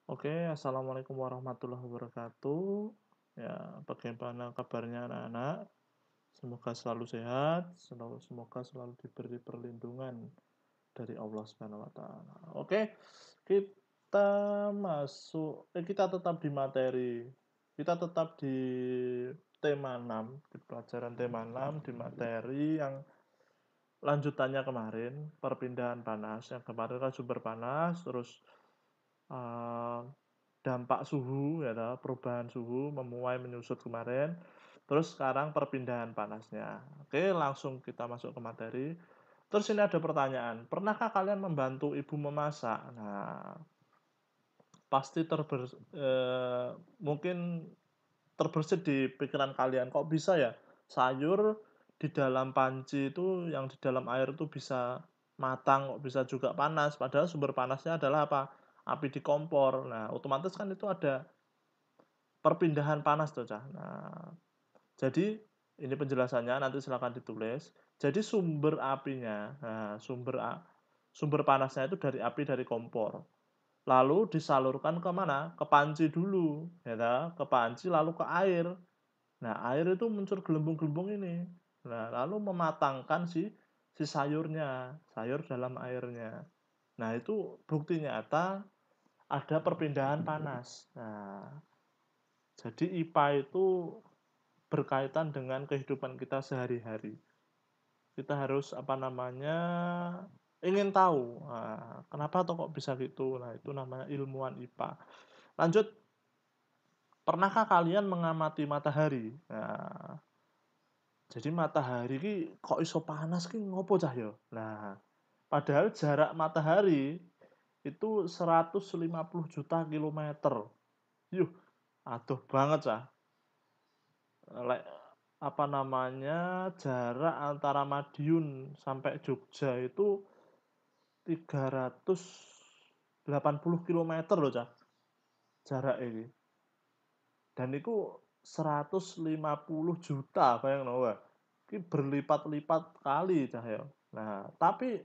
Oke, assalamualaikum warahmatullahi wabarakatuh. Ya, bagaimana kabarnya anak-anak? Semoga selalu sehat, semoga selalu diberi perlindungan dari Allah Subhanahu wa Ta'ala. Oke, kita kita tetap di materi, kita tetap di tema 6, di pelajaran tema 6 di materi yang lanjutannya kemarin, perpindahan panas. Yang kemarin kan sumber panas, terus eh, dampak suhu ya perubahan suhu memuai menyusut kemarin. Terus sekarang perpindahan panasnya. Oke, langsung kita masuk ke materi. Terus ini ada pertanyaan, pernahkah kalian membantu ibu memasak? Nah, pasti mungkin terbersit di pikiran kalian, kok bisa ya sayur di dalam panci itu yang di dalam air itu bisa matang, kok bisa juga panas, padahal sumber panasnya adalah apa? Api di kompor. Nah, otomatis kan itu ada perpindahan panas tuh, Cah. Nah, jadi ini penjelasannya nanti silakan ditulis. Jadi sumber apinya, nah, sumber panasnya itu dari api dari kompor. Lalu disalurkan ke mana? Ke panci dulu, ya ta? Ke panci lalu ke air. Nah, air itu muncul gelembung-gelembung ini. Nah, lalu mematangkan si sayurnya, sayur dalam airnya. Nah, itu bukti nyata ada perpindahan panas. Nah, jadi IPA itu berkaitan dengan kehidupan kita sehari-hari. Kita harus apa namanya ingin tahu, nah, kenapa atau kok bisa gitu. Nah, itu namanya ilmuwan IPA. Lanjut, pernahkah kalian mengamati matahari? Nah, jadi matahari ki kok iso panas ki ngopo cah yo? Nah, padahal jarak matahari itu 150 juta kilometer. Yuh, aduh banget cah. Lek apa namanya jarak antara Madiun sampai Jogja itu 380 kilometer loh cah jarak ini, dan itu 150 juta bayang nawa ini berlipat-lipat kali cah ya. Nah, tapi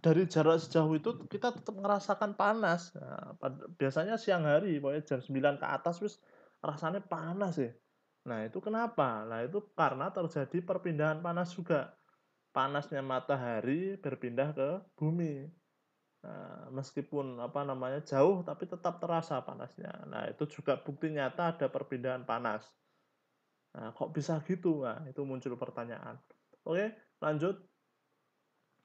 dari jarak sejauh itu kita tetap merasakan panas. Nah, biasanya siang hari pokoknya jam 9 ke atas wis rasanya panas ya. Nah, itu kenapa? Nah, itu karena terjadi perpindahan panas juga. Panasnya matahari berpindah ke bumi. Nah, meskipun apa namanya jauh tapi tetap terasa panasnya. Nah, itu juga bukti nyata ada perpindahan panas. Nah, kok bisa gitu? Nah, itu muncul pertanyaan. Oke, lanjut.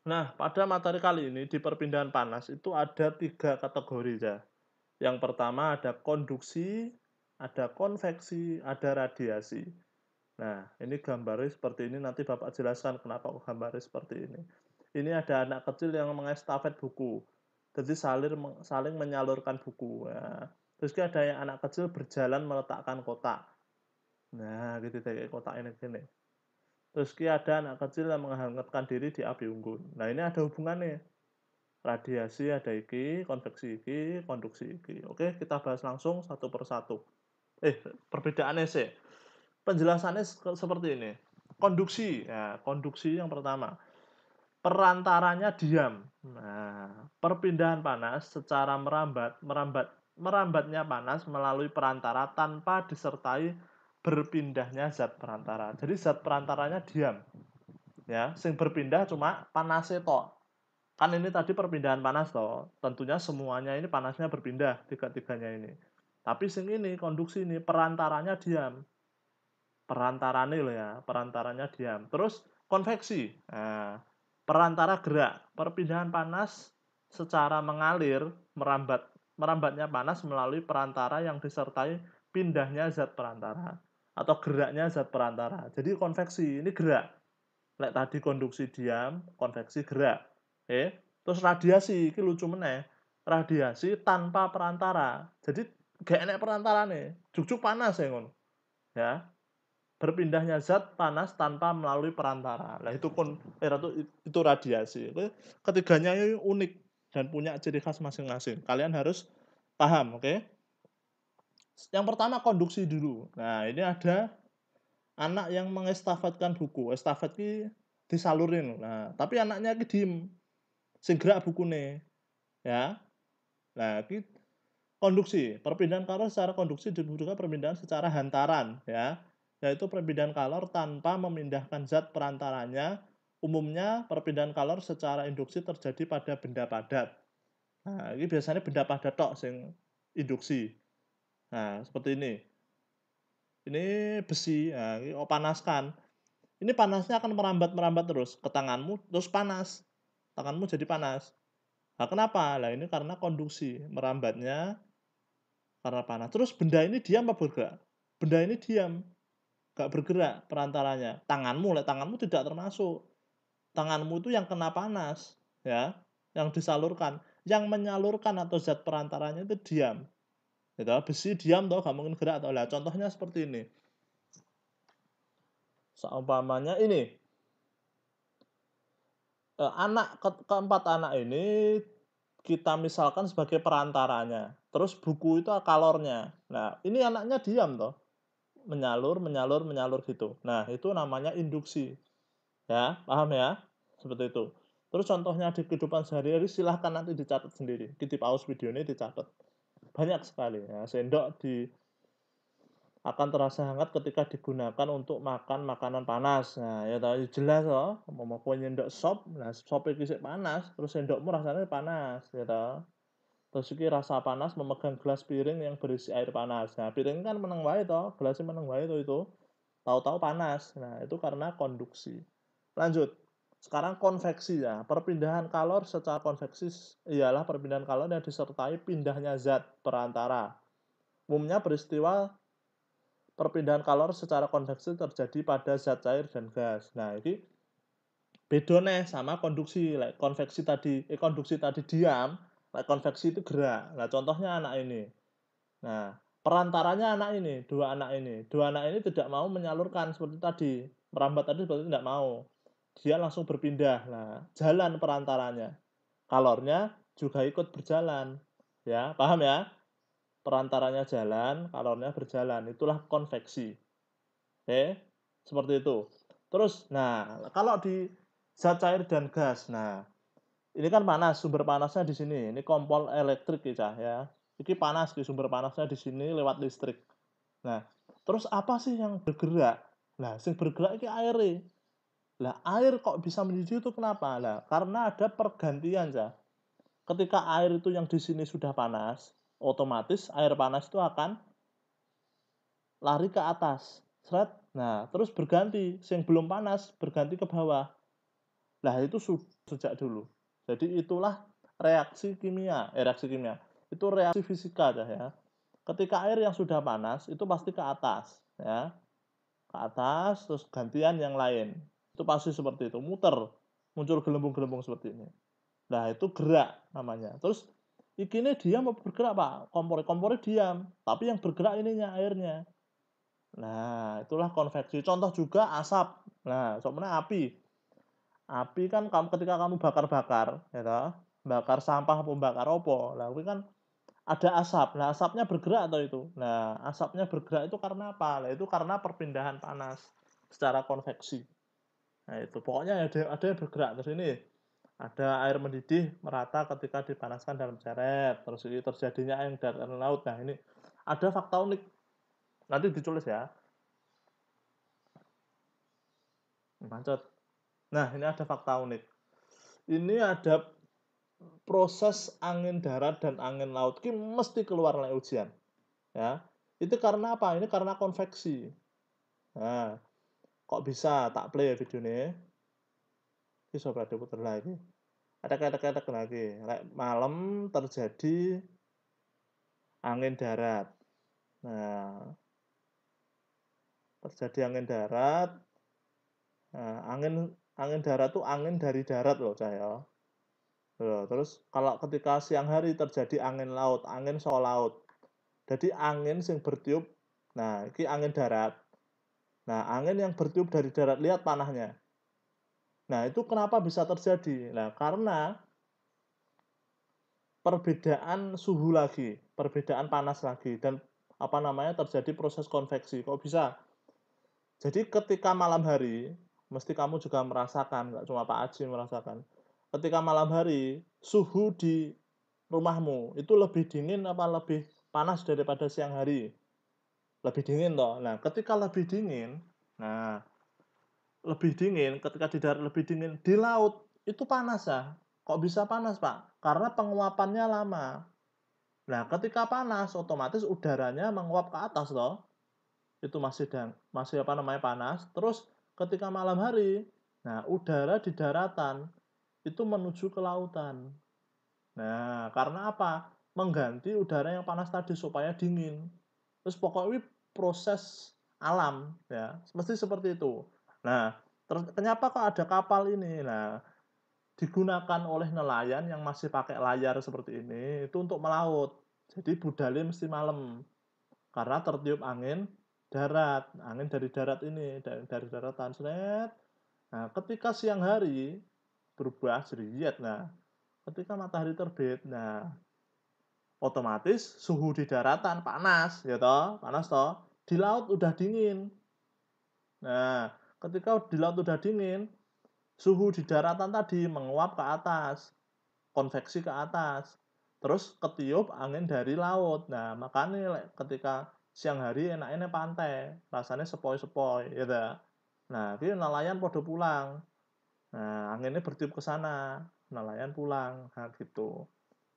Nah, pada materi kali ini di perpindahan panas itu ada 3 kategori ya. Yang pertama ada konduksi, ada konveksi, ada radiasi. Nah, ini gambarnya seperti ini, nanti Bapak jelaskan kenapa gambarnya seperti ini. Ini ada anak kecil yang mengestafet buku. Jadi saling menyalurkan buku. Nah, terus ada yang anak kecil berjalan meletakkan kotak. Nah, gitu kayak kotak ini gini. Terus ada anak kecil yang menghangatkan diri di api unggun. Nah, ini ada hubungannya. Radiasi ada iki, konveksi iki, konduksi iki. Oke, kita bahas langsung satu persatu. Perbedaannya sih. Penjelasannya seperti ini. Konduksi, ya, konduksi yang pertama. Perantaranya diam. Nah, perpindahan panas secara merambatnya panas melalui perantara tanpa disertai berpindahnya zat perantara. Jadi zat perantaranya diam. Ya, sing berpindah cuma panasnya toh. Kan ini tadi perpindahan panas toh. Tentunya semuanya ini panasnya berpindah tiga-tiganya ini. Tapi sing ini konduksi ini perantaranya diam. Perantaranya loh ya, perantaranya diam. Terus konveksi. Nah, perantara gerak, perpindahan panas secara mengalir, merambatnya panas melalui perantara yang disertai pindahnya zat perantara atau geraknya zat perantara. Jadi konveksi ini gerak. Lek tadi konduksi diam, konveksi gerak. Terus radiasi, ini lucu meneh. Radiasi tanpa perantara. Jadi gak enek perantara nih. Juk-juk panas ya ngono. Ya, berpindahnya zat panas tanpa melalui perantara. Nah, itu radiasi. Ketiganya ini unik dan punya ciri khas masing-masing. Kalian harus paham, oke? Yang pertama konduksi dulu. Nah, ini ada anak yang mengestafetkan buku. Estafet ini disalurin. Nah, tapi anaknya ini diem. Sing gerak bukune, ya. Nah, Konduksi, perpindahan kalor secara konduksi disebut juga perpindahan secara hantaran ya, yaitu perpindahan kalor tanpa memindahkan zat perantaranya. Umumnya perpindahan kalor secara induksi terjadi pada benda padat. Nah, ini biasanya benda padat tok sing induksi. Nah, seperti ini. Ini besi, nah, ini panaskan. Ini panasnya akan merambat-merambat terus ke tanganmu, terus panas. Tanganmu jadi panas. Nah, kenapa? Nah, ini karena konduksi, merambatnya karena panas. Terus benda ini diam apa bergerak? Benda ini diam, nggak bergerak perantaranya. Tanganmu tidak termasuk. Tanganmu itu yang kena panas, ya, yang disalurkan. Yang menyalurkan atau zat perantaranya itu diam. Gitu. Besi diam toh, nggak mungkin gerak toh. Lah, contohnya seperti ini. Seumpamanya ini, keempat anak ini kita misalkan sebagai perantaranya. Terus buku itu kalornya. Nah, ini anaknya diam toh. Menyalur gitu. Nah, itu namanya induksi. Ya, paham ya? Seperti itu. Terus contohnya di kehidupan sehari-hari silahkan nanti dicatat sendiri. Di pause video ini dicatat. Banyak sekali. Ya, sendok akan terasa hangat ketika digunakan untuk makan makanan panas. Nah, ya tahu jelas loh. Mau kowe nyendok sop, nah sop iki sik panas, terus sendokmu rasanya panas, ya tahu. Terus iki rasa panas memegang gelas piring yang berisi air panas. Nah, piring kan meneng wae toh, gelasnya meneng wae toh itu. Tahu-tahu panas. Nah, itu karena konduksi. Lanjut. Sekarang konveksi ya. Perpindahan kalor secara konveksi ialah perpindahan kalor yang disertai pindahnya zat perantara. Umumnya peristiwa perpindahan kalor secara konveksi terjadi pada zat cair dan gas. Nah, ini beda nih sama konduksi. Konduksi tadi diam, konveksi itu gerak. Nah, contohnya anak ini. Nah, perantaranya anak ini, dua anak ini. Dua anak ini tidak mau menyalurkan seperti tadi. Merambat tadi berarti tidak mau. Dia langsung berpindah. Nah, jalan perantaranya. Kalornya juga ikut berjalan. Ya, paham ya? Perantaranya jalan, kalornya berjalan. Itulah konveksi. Oke, seperti itu. Terus, nah, kalau di zat cair dan gas, nah, ini kan panas, sumber panasnya di sini. Ini kompor elektrik ya. Ini panas di sumber panasnya di sini lewat listrik. Nah, terus apa sih yang bergerak? Nah, yang bergerak ini air. Lah, air kok bisa mendidih itu kenapa? Lah, karena ada pergantian ya. Ketika air itu yang di sini sudah panas, otomatis air panas itu akan lari ke atas. Seret. Nah, terus berganti. Yang belum panas berganti ke bawah. Nah, itu sejak dulu. Jadi itulah reaksi kimia. Reaksi kimia. Itu reaksi fisika ya. Ketika air yang sudah panas itu pasti ke atas, ya. Ke atas terus gantian yang lain. Itu pasti seperti itu, muter. Muncul gelembung-gelembung seperti ini. Nah, itu gerak namanya. Terus ini diam apa bergerak, Pak? Kompornya diam, tapi yang bergerak ininya airnya. Nah, itulah konveksi. Contoh juga asap. Nah, contohnya api. Api kan ketika kamu bakar-bakar, ya toh, bakar sampah atau bakar opo. Lah kuwi kan ada asap. Nah, asapnya bergerak atau itu. Nah, asapnya bergerak itu karena apa? Nah, itu karena perpindahan panas secara konveksi. Nah, itu pokoknya ada yang bergerak. Terus ini ada air mendidih merata ketika dipanaskan dalam ceret. Terus ini terjadinya air dari laut. Nah, ini ada fakta unik. Nanti ditulis ya. Mancet. Nah, ini ada fakta unik. Ini ada proses angin darat dan angin laut. Ini mesti keluar oleh ujian. Ya. Itu karena apa? Ini karena konveksi. Nah, kok bisa tak play video ini? Ini sobat puter lagi. Ada kata-kata lagi. Malam terjadi angin darat. Nah, terjadi angin darat. Nah, angin darat tuh angin dari darat loh, saya. Loh, terus kalau ketika siang hari terjadi angin laut, angin soal laut. Jadi angin yang bertiup, nah ini angin darat. Nah, angin yang bertiup dari darat, lihat panahnya. Nah, itu kenapa bisa terjadi? Nah, karena perbedaan suhu lagi, perbedaan panas lagi, dan apa namanya terjadi proses konveksi. Kok bisa? Jadi ketika malam hari, mesti kamu juga merasakan, nggak cuma Pak Aji merasakan. Ketika malam hari, suhu di rumahmu itu lebih dingin apa lebih panas daripada siang hari? Lebih dingin toh. Nah, ketika lebih dingin, nah lebih dingin, ketika di darat lebih dingin, di laut itu panas ya. Kok bisa panas, Pak? Karena penguapannya lama. Nah, ketika panas, otomatis udaranya menguap ke atas loh. Itu masih apa namanya panas. Terus ketika malam hari, nah udara di daratan itu menuju ke lautan. Nah, karena apa? Mengganti udara yang panas tadi supaya dingin. Terus pokoknya proses alam ya, mesti seperti itu. Nah, terus kenapa kok ada kapal ini? Nah, digunakan oleh nelayan yang masih pakai layar seperti ini itu untuk melaut. Jadi budalnya mesti malam karena tertiup angin darat, angin dari darat ini, dari daratan senet. Nah, ketika siang hari berubah jadi nah, ketika matahari terbit, nah otomatis suhu di daratan panas, ya toh, panas toh. Di laut udah dingin. Nah, ketika di laut udah dingin, suhu di daratan tadi menguap ke atas, konveksi ke atas. Terus ketiup angin dari laut. Nah, makanya ketika siang hari enaknya pantai, rasanya sepoi-sepoi, ya toh. Nah, ini nelayan pada pulang. Nah, anginnya bertiup ke sana, nelayan pulang, nah gitu.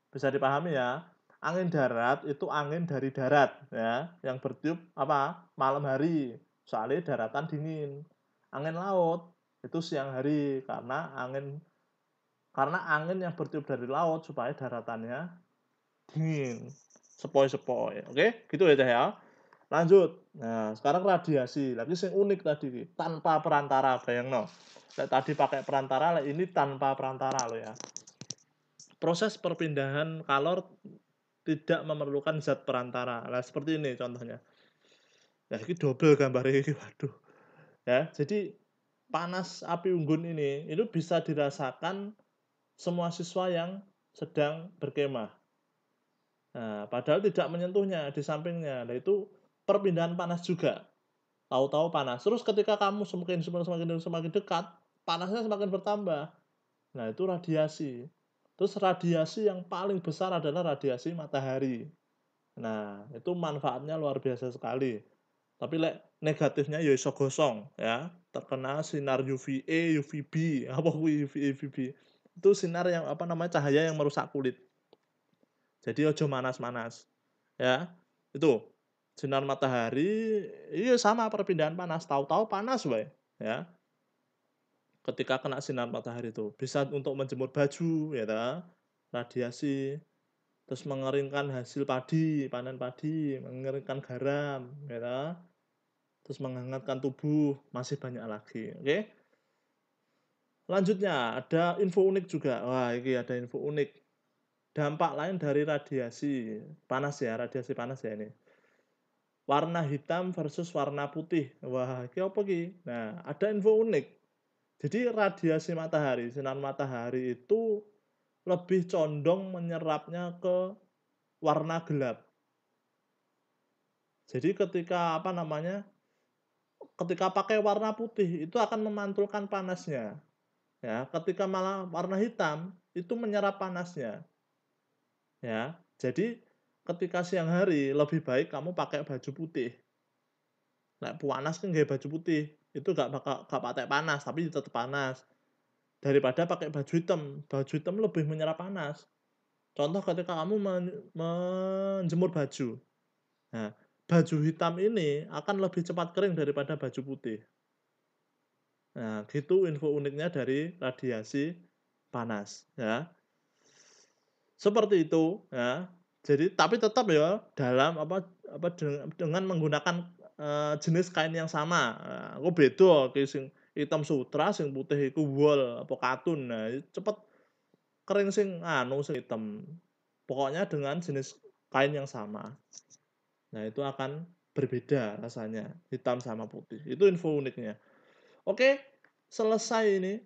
Bisa dipahami ya. Angin darat itu angin dari darat ya, yang bertiup apa? Malam hari. Soalnya daratan dingin. Angin laut itu siang hari karena angin yang bertiup dari laut supaya daratannya dingin. Sepoi-sepoi. Oke, gitu ya, Teh ya. Lanjut. Nah, sekarang radiasi. Lagi yang unik tadi tanpa perantara, bayangno. Tadi pakai perantara, ini tanpa perantara loh ya. Proses perpindahan kalor tidak memerlukan zat perantara. Nah, seperti ini contohnya. Ya, ini double gambarnya ini. Waduh. Ya, jadi panas api unggun ini itu bisa dirasakan semua siswa yang sedang berkemah. Nah, padahal tidak menyentuhnya di sampingnya. Nah, itu perpindahan panas juga. Tahu-tahu panas. Terus ketika kamu semakin dekat, panasnya semakin bertambah. Nah, itu radiasi. Terus radiasi yang paling besar adalah radiasi matahari. Nah, itu manfaatnya luar biasa sekali. Tapi negatifnya ya iso gosong ya, terkena sinar UVA, UVB, apa kuwi UVA, UVB. Itu sinar yang apa namanya cahaya yang merusak kulit. Jadi ojo manas-manas. Ya. Itu sinar matahari iya sama perpindahan panas, tahu-tahu panas wae, ya. Ketika kena sinar matahari itu bisa untuk menjemur baju ya ta, radiasi, terus mengeringkan hasil padi, panen padi, mengeringkan garam ya ta, terus menghangatkan tubuh, masih banyak lagi. Oke. Lanjutnya ada info unik juga. Wah, ini ada info unik. Dampak lain dari radiasi panas ya, radiasi panas ya ini. Warna hitam versus warna putih. Wah, ini apa ini? Nah, ada info unik. Jadi radiasi matahari, sinar matahari itu lebih condong menyerapnya ke warna gelap. Jadi ketika apa namanya? Ketika pakai warna putih itu akan memantulkan panasnya. Ya, ketika malah warna hitam itu menyerap panasnya. Ya. Jadi ketika siang hari lebih baik kamu pakai baju putih. Nek panas kan gak baju putih, itu gak pakai panas, tapi tetap panas. Daripada pakai baju hitam. Baju hitam lebih menyerap panas. Contoh ketika kamu menjemur baju. Nah, baju hitam ini akan lebih cepat kering daripada baju putih. Nah, gitu info uniknya dari radiasi panas, ya. Seperti itu, ya. Jadi tapi tetap ya dalam dengan menggunakan, jenis kain yang sama. Nah, aku beda ki sing hitam sutra, sing putih iku wol apa katun. Nah, cepet kering sing hitam. Pokoknya dengan jenis kain yang sama. Nah, itu akan berbeda rasanya, hitam sama putih. Itu info uniknya. Oke, selesai ini,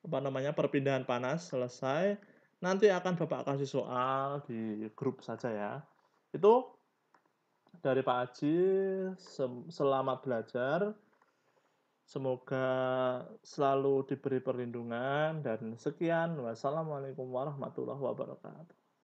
apa namanya, perpindahan panas selesai. Nanti akan Bapak kasih soal di grup saja ya. Itu dari Pak Aji, selamat belajar. Semoga selalu diberi perlindungan dan sekian, wassalamualaikum warahmatullahi wabarakatuh.